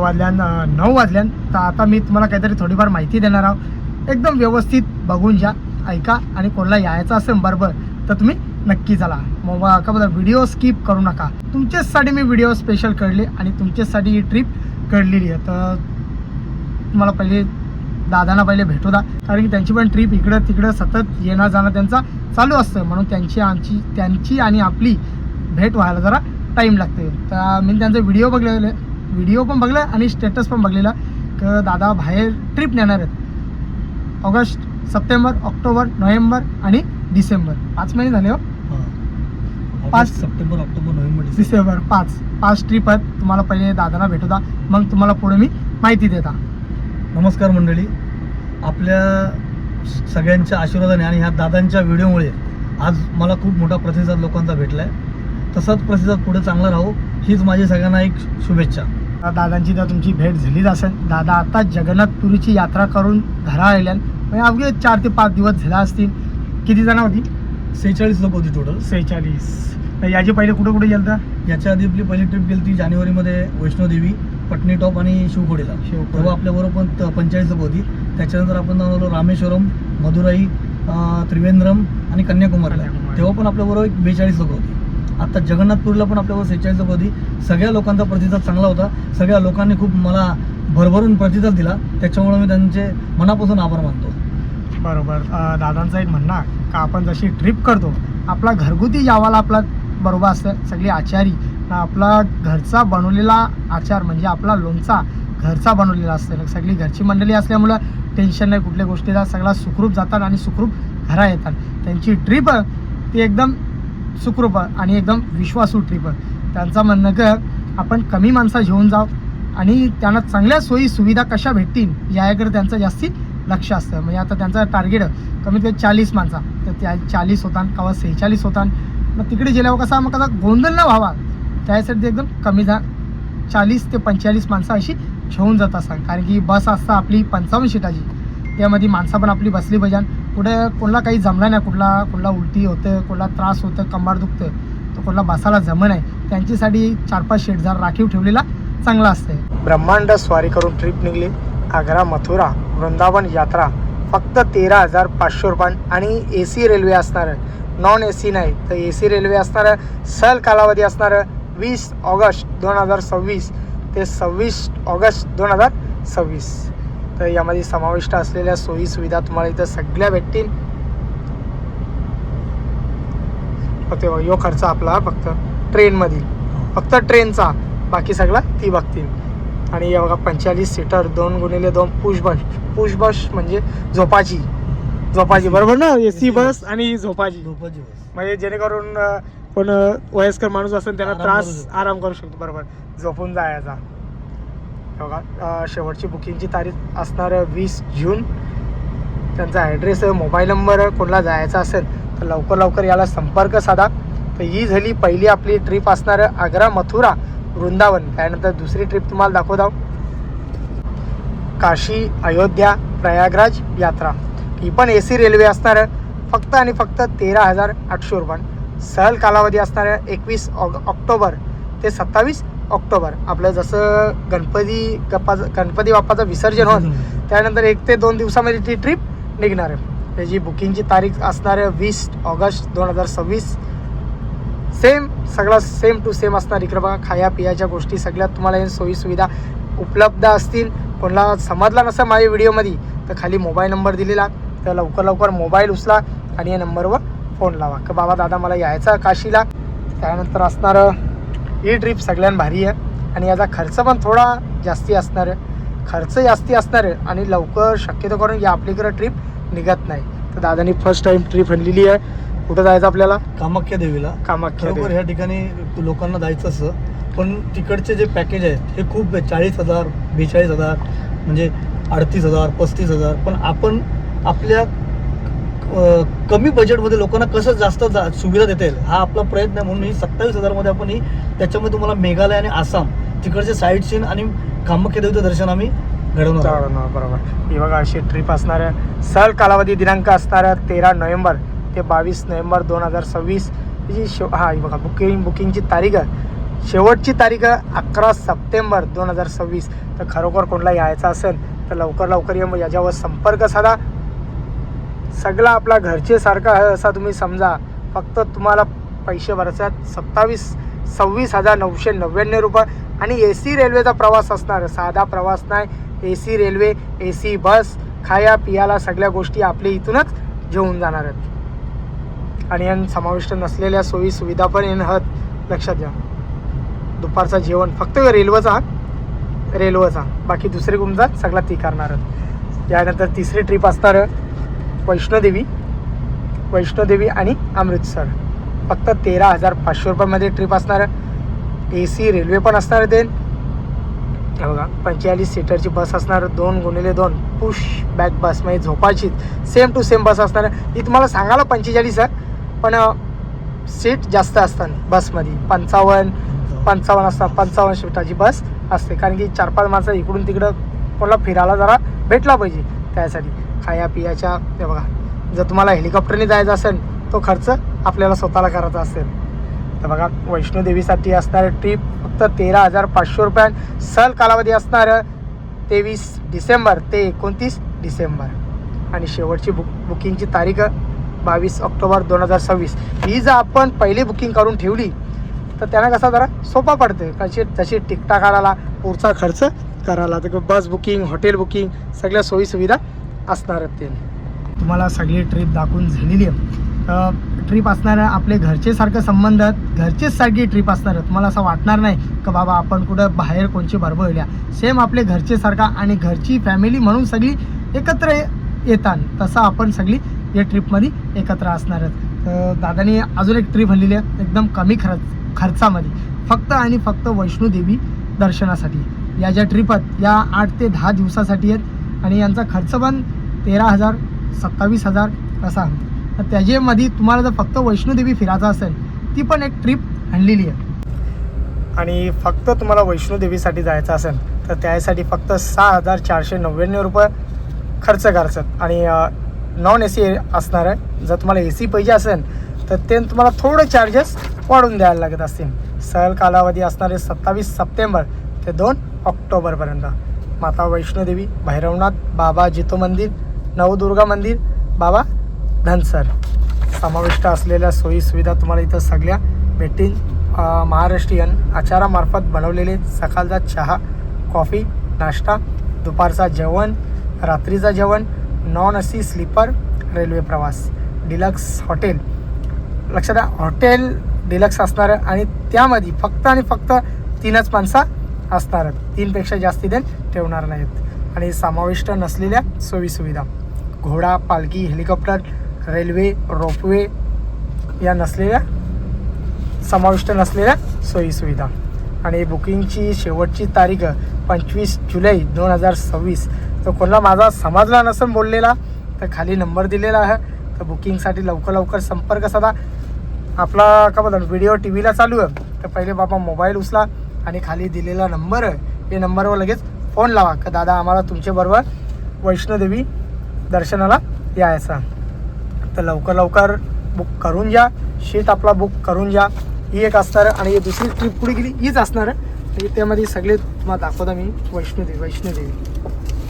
9 वाजल्यान. तर आता मी तुम्हाला काहीतरी थोडीफार माहिती देणार आहोत. एकदम व्यवस्थित बघून जा, ऐका आणि कोणाला यायचं असेल बरोबर तर तुम्ही नक्की चला. मग का बघा, व्हिडिओ स्किप करू नका. तुमच्याचसाठी मी व्हिडिओ स्पेशल काढले आणि तुमच्याचसाठी ही ट्रिप काढलेली आहे. तर तुम्हाला पहिले दादांना पहिले भेटू द्या, कारण की त्यांची पण ट्रिप इकडं तिकडं सतत येणं जाणं त्यांचा चालू असतं. म्हणून त्यांची आणि आपली भेट व्हायला जरा टाईम लागते. तर मी त्यांचा व्हिडिओ पण बघला आणि स्टेटस पण बघलेला की दादा बाहेर ट्रिप नेणार आहेत. ऑगस्ट, सप्टेंबर, ऑक्टोबर, नोव्हेंबर आणि डिसेंबर 5 महिने झाले हो. 5 September, October, November, December 5 trip आहेत. तुम्हाला पहिले दादांना भेटू द्या, मग तुम्हाला पुढे मी माहिती देता. नमस्कार मंडळी. आपल्या सगळ्यांच्या आशीर्वादाने आणि ह्या दादांच्या व्हिडिओमुळे आज मला खूप मोठा प्रतिसाद लोकांचा भेटला आहे. तसाच प्रतिसाद पुढे चांगला राहू हीच माझी सगळ्यांना एक शुभेच्छा. दादांची तर तुमची भेट झालीच असेल. दादा आता जगन्नाथपुरीची यात्रा करून घरा आल्यान म्हणजे अवघे 4 ते 5 दिवस झाला असतील. किती जण होती? 46 लोक होती टोटल. 46. याची पहिले कुठं कुठे गेलं तर? याच्या आधी आपली पहिली ट्रिप गेली ती जानेवारीमध्ये वैष्णोदेवी, पटनी टॉप आणि शिवखोडीला. तेव्हा आपल्याबरोबर पण 45 लोक होती. त्याच्यानंतर आपण जाऊन रामेश्वरम, मदुराई, त्रिवेंद्रम आणि कन्याकुमारीला. तेव्हा पण आपल्याबरोबर 42 लोक होती. आता जगन्नाथपूरला पण आपल्याबरोबर 46 लोक होती. सगळ्या लोकांचा प्रतिसाद चांगला होता. सगळ्या लोकांनी खूप मला भरभरून प्रतिसाद दिला. त्याच्यामुळे मी त्यांचे मनापासून आभार मानतो. बरोबर. दादांचं एक म्हणणं का आपण जशी ट्रिप करतो आपला घरगुती जेवायला आपला बरोबर असतं. सगळी आचारी आपला घरचा बनवलेला आचार म्हणजे आपला लोणचा घरचा बनवलेला असतं. सगळी घरची मंडळी असल्यामुळं टेन्शन नाही कुठल्या गोष्टीला. सगळा सुखरूप जातात आणि सुखरूप घरा येतात. त्यांची ट्रिप ती एकदम सुखरूप आणि एकदम विश्वासू ट्रिप. त्यांचं म्हणणं की आपण कमी माणसं घेऊन जाऊ आणि त्यांना चांगल्या सोयी सुविधा कशा भेटतील याकडे त्यांचं जास्ती लक्ष असतं. म्हणजे आता त्यांचं टार्गेट कमीत कमी 40 माणसा, तर त्या 40 होतात किंवा 46 होतात. मग तिकडे गेल्यावर कसा मग कसा गोंधळ न व्हावा त्यासाठी एकदम कमी 40 ते 45 माणसं अशी घेऊन जात असतात. कारण की बस असतं आपली 55 सीटाची, त्यामध्ये माणसं पण आपली बसली पाहिजे. पुढे कोणाला काही जमलं नाही, कुठला उलटी होतं, कोणाला त्रास होतं, कंबर दुखतं, तर कोणाला बसायला जमं नाही, त्यांच्यासाठी 4-5 सीट जर राखीव ठेवलेला चांगला असते. ब्रह्मांड स्वारी करून ट्रिप निघली. आग्रा, मथुरा, वृंदावन यात्रा फक्त 13,500 रुपये आणि AC रेल्वे असणार, नॉन AC नाही. तर AC रेल्वे असणार. सहल कालावधी असणार 20 ऑगस्ट 2026 ते 26 ऑगस्ट 2026. तर यामध्ये समाविष्ट असलेल्या सोयी सुविधा तुम्हाला इथं सगळ्या भेटतील. फक्त यो खर्च आपला फक्त ट्रेनमधील, फक्त ट्रेनचा, बाकी सगळा ती बघतील. आणि हे बघा 45 सीटर 2x2 पुश बस म्हणजे झोपाची बरोबर ना. AC बस आणि झोपाची म्हणजे जेणेकरून कोण वयस्कर माणूस असेल त्यांना त्रास आराम करू शकतो. बरोबर झोपून जायचा. बघा शेवटची बुकिंगची तारीख असणार 20 जून. त्यांचा ॲड्रेस, मोबाईल नंबर, कोणाला जायचं असेल तर लवकर याला संपर्क साधा. तर ही झाली पहिली आपली ट्रिप असणार आग्रा, मथुरा, वृंदावन. त्यानंतर दुसरी ट्रिप तुम्हाला दाखवत आहोत काशी, अयोध्या, प्रयागराज यात्रा. ही पण AC रेल्वे असणार. फक्त आणि फक्त 13,800 रुपये. सहल कालावधी असणार 21 ऑक्टोबर ते 27 ऑक्टोबर. आपलं जसं गणपती बाप्पाचं विसर्जन होत त्यानंतर 1 ते 2 दिवसामध्ये ती ट्रिप निघणार आहे. त्याची बुकिंगची तारीख असणार 20 ऑगस्ट 2026. सगळं सेम टू सेम असणार. इकडं बघा खाया पियाच्या गोष्टी सगळ्यात तुम्हाला सोयी सुविधा उपलब्ध असतील. कोणाला समजला नसेल माझ्या व्हिडिओमध्ये तर खाली मोबाईल नंबर दिलेला, तर लवकर मोबाईल उचला आणि या नंबरवर फोन लावा की बाबा दादा मला यायचं काशीला. त्यानंतर असणार ही ट्रिप सगळ्यात भारी आहे आणि याचा खर्च पण थोडा जास्ती असणार आहे. आणि लवकर शक्यतो करून या आपल्याकडे ट्रिप निघत नाही. तर दादानी फर्स्ट टाइम ट्रिप आणलेली आहे. कुठं जायचं आपल्याला? कामाख्या देवीला. बरोबर. ह्या ठिकाणी लोकांना जायचं असं, पण तिकडचे जे पॅकेज आहेत हे खूप 40,000, 42,000 म्हणजे 38,000, 35,000. पण आपण आपल्या कमी बजेटमध्ये लोकांना कसं जास्त सुविधा देता येईल हा आपला प्रयत्न आहे. म्हणून ही 27,000 मध्ये आपण त्याच्यामध्ये तुम्हाला मेघालय आणि आसाम तिकडचे साईट सीन आणि कामाख्या देवीचं दर्शन आम्ही घडवणार. बरोबर. ही बघा अशी ट्रिप असणार आहे. सहल कालावधी दिनांक असणार 13 नोव्हेंबर ते 22 नोव्हेंबर 2026. ही बघा बुकिंगची तारीख आहे शेवटची तारीख 11 सप्टेंबर 2026. तर खरोखर कोणाला यायचं असेल तर लवकर याच्यावर संपर्क साधा. सगळा आपला घरचे सारखा आहे असा तुम्ही समजा. फक्त तुम्हाला पैसे भरायचे 26,999 रुपये. आणि AC रेल्वेचा प्रवास असणार, साधा प्रवास नाही. AC रेल्वे, AC बस, खाया पियाला सगळ्या गोष्टी आपल्या इथूनच घेऊन जाणार आहेत. आणि यात समाविष्ट नसलेल्या सोयी सुविधा पण आहेत, लक्षात घ्या. दुपारचं जेवण फक्त रेल्वेचा, बाकी दुसरी तुमचा सगळा ती करणार आहेत. त्यानंतर तिसरी ट्रिप असणार वैष्णोदेवी आणि अमृतसर. फक्त 13,500 रुपयामध्ये ट्रिप असणार. AC रेल्वे पण असणार. देन हे बघा 45 सीटरची बस असणार, 2x2 पुश बॅक बस, म्हणजे झोपायची सेम टू सेम बस असणार. ही तुम्हाला सांगायला 45 आहे, पण सीट जास्त असतात बसमध्ये. 55 असतात. 55 सीटाची बस असते, कारण की 4-5 माणसं इकडून तिकडं कोणाला फिरायला जरा भेटला पाहिजे. त्यासाठी खाया पियाच्या हे बघा. जर तुम्हाला हेलिकॉप्टरने जायचं असेल तो खर्च आपल्याला स्वतःला करायचा असेल तर बघा वैष्णोदेवीसाठी असणारे ट्रिप फक्त 13,500 रुपये. सहल कालावधी असणार 23 डिसेंबर ते 29 डिसेंबर. आणि शेवटची बुकिंगची तारीख 22 ऑक्टोबर 2026. ही जर आपण पहिली बुकिंग करून ठेवली तर त्यांना कसा जरा सोपा पडते. जशी तिकटा काढायला, पुढचा खर्च करायला, तर बस बुकिंग, हॉटेल बुकिंग सगळ्या सोयीसुविधा असणार आहेत. ते तुम्हाला सगळी ट्रिप दाखवून झालेली आहे. ट्रिप असणार आपले घरचेसारखं संबंध आहेत, घरचेच सारखी ट्रिप असणार. तुम्हाला असं वाटणार नाही की बाबा आपण कुठं बाहेर कोणची बरबळल्या. सेम आपले घरचेसारखा आणि घरची फॅमिली म्हणून सगळी एकत्र येतात, तसं आपण सगळी या ट्रिपमध्ये एकत्र असणार आहेत. तर दादानी अजून एक ट्रिप आणलेली आहे एकदम कमी खर्चामध्ये, फक्त आणि फक्त वैष्णोदेवी दर्शनासाठी. या ज्या ट्रिप आहेत या 8 ते 10 दिवसासाठी आहेत आणि यांचा खर्च पण 13,000 27,000 असा. तर त्याच्यामध्ये तुम्हाला जर फक्त वैष्णोदेवी फिरायचं असेल ती पण एक ट्रिप आणलेली आहे. आणि फक्त तुम्हाला वैष्णोदेवीसाठी जायचं असेल तर त्यासाठी फक्त 6,499 रुपये खर्च करायचं. आणि नॉन AC असणार आहे. जर तुम्हाला AC पाहिजे असेल तर ते तुम्हाला थोडं चार्जेस वाढून द्यायला लागत असतील. सहल कालावधी असणारे 27 सप्टेंबर ते 2 ऑक्टोबरपर्यंत. माता वैष्णोदेवी, भैरवनाथ, बाबा जितो मंदिर, नवदुर्गा मंदिर, बाबा धनसर समाविष्ट असलेल्या सोयी सुविधा तुम्हाला इथं सगळ्या भेटतील. महाराष्ट्रीयन आचारामार्फत बनवलेले सकाळचा चहा, कॉफी, नाश्ता, दुपारचा जेवण, रात्रीचा जेवण, नॉन AC स्लीपर रेल्वे प्रवास, डिलक्स हॉटेल. लक्षात द्या, हॉटेल डिलक्स असणार आहे आणि त्यामध्ये फक्त आणि फक्त 3च माणसं असणार आहेत. 3पेक्षा जास्ती देण ठेवणार नाहीत. आणि समाविष्ट नसलेल्या सोयीसुविधा घोडा, पालखी, हेलिकॉप्टर, रेल्वे, रोपवे या समाविष्ट नसलेल्या सोयीसुविधा. आणि बुकिंगची शेवटची तारीख 25 जुलै 2026. तर कोणाला माझा समजला नसेल बोललेला तर खाली नंबर दिलेला आहे. तर बुकिंगसाठी लवकर संपर्क साधा. आपला का बघा व्हिडिओ TVला चालू आहे तर पहिले बाबा मोबाईल उचला आणि खाली दिलेला नंबर आहे या नंबरवर लगेच फोन लावा का दादा आम्हाला तुमच्याबरोबर वैष्णोदेवी दर्शनाला यायचं. तर लवकर बुक करून घ्या. शीट आपला बुक करून घ्या. ही एक असणार आहे. आणि दुसरी ट्रिप पुढे गेली हीच असणार आहे. त्यामध्ये सगळे तुम्हाला दाखवतो मी. वैष्णोदेवी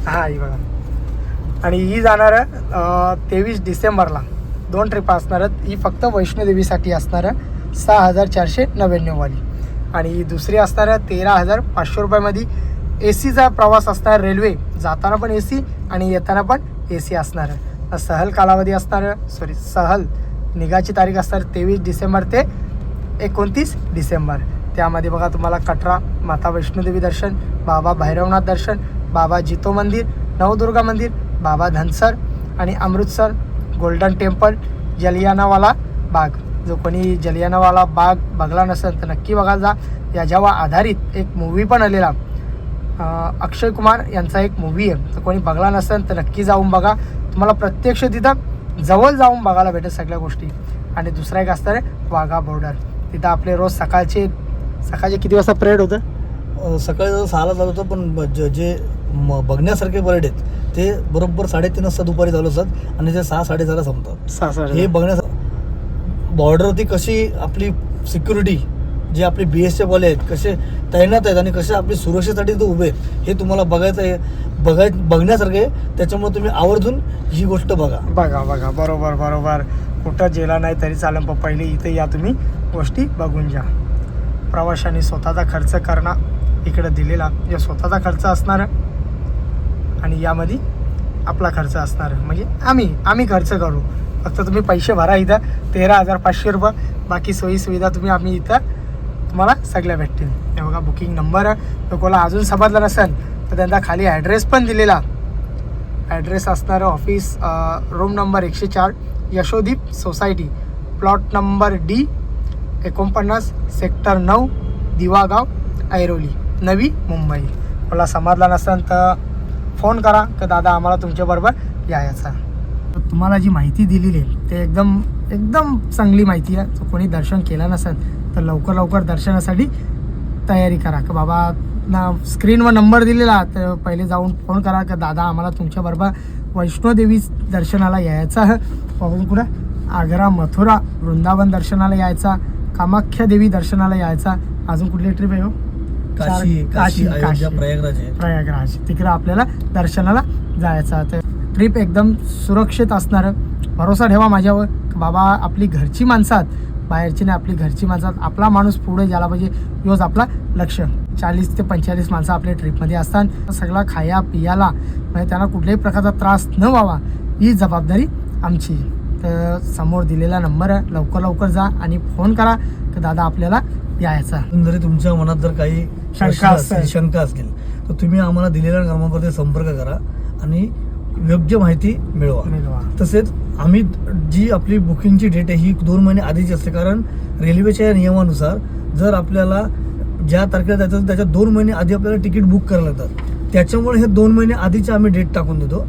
हां ही बघा. आणि ही जाणार आहे 23 डिसेंबरला. 2 ट्रिप असणार आहेत. ही फक्त वैष्णोदेवीसाठी असणार आहे 6,499 वाली. आणि दुसरी असणार आहे 13,500 रुपयामध्ये. ACचा प्रवास असणार. रेल्वे जाताना पण AC आणि येताना पण AC असणार आहे. सहल कालावधी असणार सहल निघाची तारीख असणार 23 डिसेंबर ते 29 डिसेंबर. त्यामध्ये बघा तुम्हाला कटरा, माता वैष्णोदेवी दर्शन, बाबा भैरवनाथ दर्शन, बाबा जितो मंदिर, नवदुर्गा मंदिर, बाबा धनसर आणि अमृतसर गोल्डन टेम्पल, जलियानावाला बाग. जो कोणी जलियानावाला बाग बघला नसेल तर नक्की बघा जा. याच्यावर आधारित एक मूवी पण आलेला अक्षय कुमार यांचा एक मूवी आहे. तर कोणी बघला नसेल तर नक्की जाऊन बघा. तुम्हाला प्रत्यक्ष तिथं जवळ जाऊन बघायला भेटेल सगळ्या गोष्टी. आणि दुसरा एक असणार आहे वाघा बॉर्डर. तिथं आपले रोज सकाळचे किती वाजता परेड होतं? सकाळी 6ला चालू होतं, पण जे बघण्यासारखे परेड आहेत ते बरोबर 3:30 वाजता दुपारी चालू असतात आणि ते 6-6:30ला संपतात. हे बघण्यासारखं बॉर्डरवरती कशी आपली सिक्युरिटी जे आपले BSF वाले आहेत कसे तैनात आहेत आणि कसे आपली सुरक्षेसाठी ते उभे आहेत हे तुम्हाला बघायचं आहे, बघण्यासारखं आहे. त्याच्यामुळे तुम्ही आवर्जून ही गोष्ट बघा. बघा बरोबर. कुठं जेला नाही तरी चालेल, पण पहिले इथे या तुम्ही गोष्टी बघून जा. प्रवाशांनी स्वतःचा खर्च करणं इकडं दिलेला, जे स्वतःचा खर्च असणार आणि यामध्ये आपला खर्च असणार, म्हणजे आम्ही खर्च करू. फक्त तुम्ही पैसे भरा इथं 13,500 रुपये. बाकी सोयी सुविधा आम्ही इथं तुम्हाला सगळ्या भेटतील. हे बघा बुकिंग नंबर आहे. कोणाला अजून समजलं नसेल तर त्यांचा खाली ॲड्रेस पण दिलेला. ॲड्रेस असणारं office room number 104 Yashodeep society, plot number D 49 sector 9 Diwagaon Airoli Navi Mumbai. मला समजला नसेल तर फोन करा की दादा आम्हाला तुमच्याबरोबर यायचा. तुम्हाला जी माहिती दिलेली आहे ते एकदम चांगली माहिती आहे. तर कोणी दर्शन केलं नसेल तर लवकर दर्शनासाठी तयारी करा की बाबा ना स्क्रीनवर नंबर दिलेला, तर पहिले जाऊन फोन करा की दादा आम्हाला तुमच्याबरोबर वैष्णोदेवी दर्शनाला यायचं आहे. पाहून कुठं आग्रा, मथुरा, वृंदावन दर्शनाला यायचा, कामाख्या देवी दर्शनाला यायचा. अजून कुठली ट्रिप आहे हो? काशी, अयोध्या, प्रयागराज तिकडे आपल्याला दर्शनाला जायचं. तर ट्रिप एकदम सुरक्षित असणार. भरोसा ठेवा माझ्यावर. बाबा आपली घरची माणसात, बाहेरची नाही, आपली घरची माणसात आपला माणूस पुढे गेला पाहिजे. योज आपला लक्ष. 40 ते 45 माणसं आपल्या ट्रिपमध्ये असतात. सगळा खाया पियाला म्हणजे त्यांना कुठल्याही प्रकारचा त्रास न व्हावा ही जबाबदारी आमची. तर समोर दिलेला नंबर आहे, लवकर जा आणि फोन करा की दादा आपल्याला यायचा. जरी तुमच्या मनात जर काही शंका असतील तर तुम्ही आम्हाला दिलेल्या क्रमांकावर संपर्क करा आणि योग्य माहिती मिळवा. तसेच आम्ही जी आपली बुकिंगची डेट आहे ही 2 महिने आधीची असते, कारण रेल्वेच्या नियमानुसार जर आपल्याला ज्या तारखेला जायचं त्याच्या 2 महिने आधी आपल्याला तिकीट बुक करायला लागतात. त्याच्यामुळे हे 2 महिने आधीचे आम्ही डेट टाकून देतो.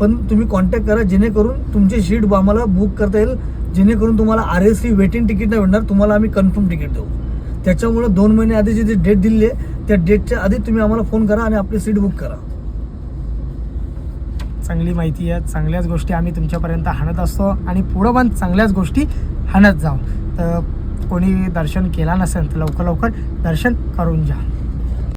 पण तुम्ही कॉन्टॅक्ट करा जेणेकरून तुमची सीट आम्हाला बुक करता येईल, जेणेकरून तुम्हाला RSC वेटिंग तिकीट नाही भेटणार, तुम्हाला आम्ही कन्फर्म तिकीट देऊ. त्याच्यामुळे 2 महिने आधीची जी डेट दिली आहे त्या डेटच्या आधी तुम्ही आम्हाला फोन करा आणि आपली सीट बुक करा. चांगली माहिती आहे, चांगल्याच गोष्टी आम्ही तुमच्यापर्यंत आणत असतो आणि पुढं पण चांगल्याच गोष्टी आणत जाऊ. तर कोणी दर्शन केला नसेल तर लवकर दर्शन करून जा.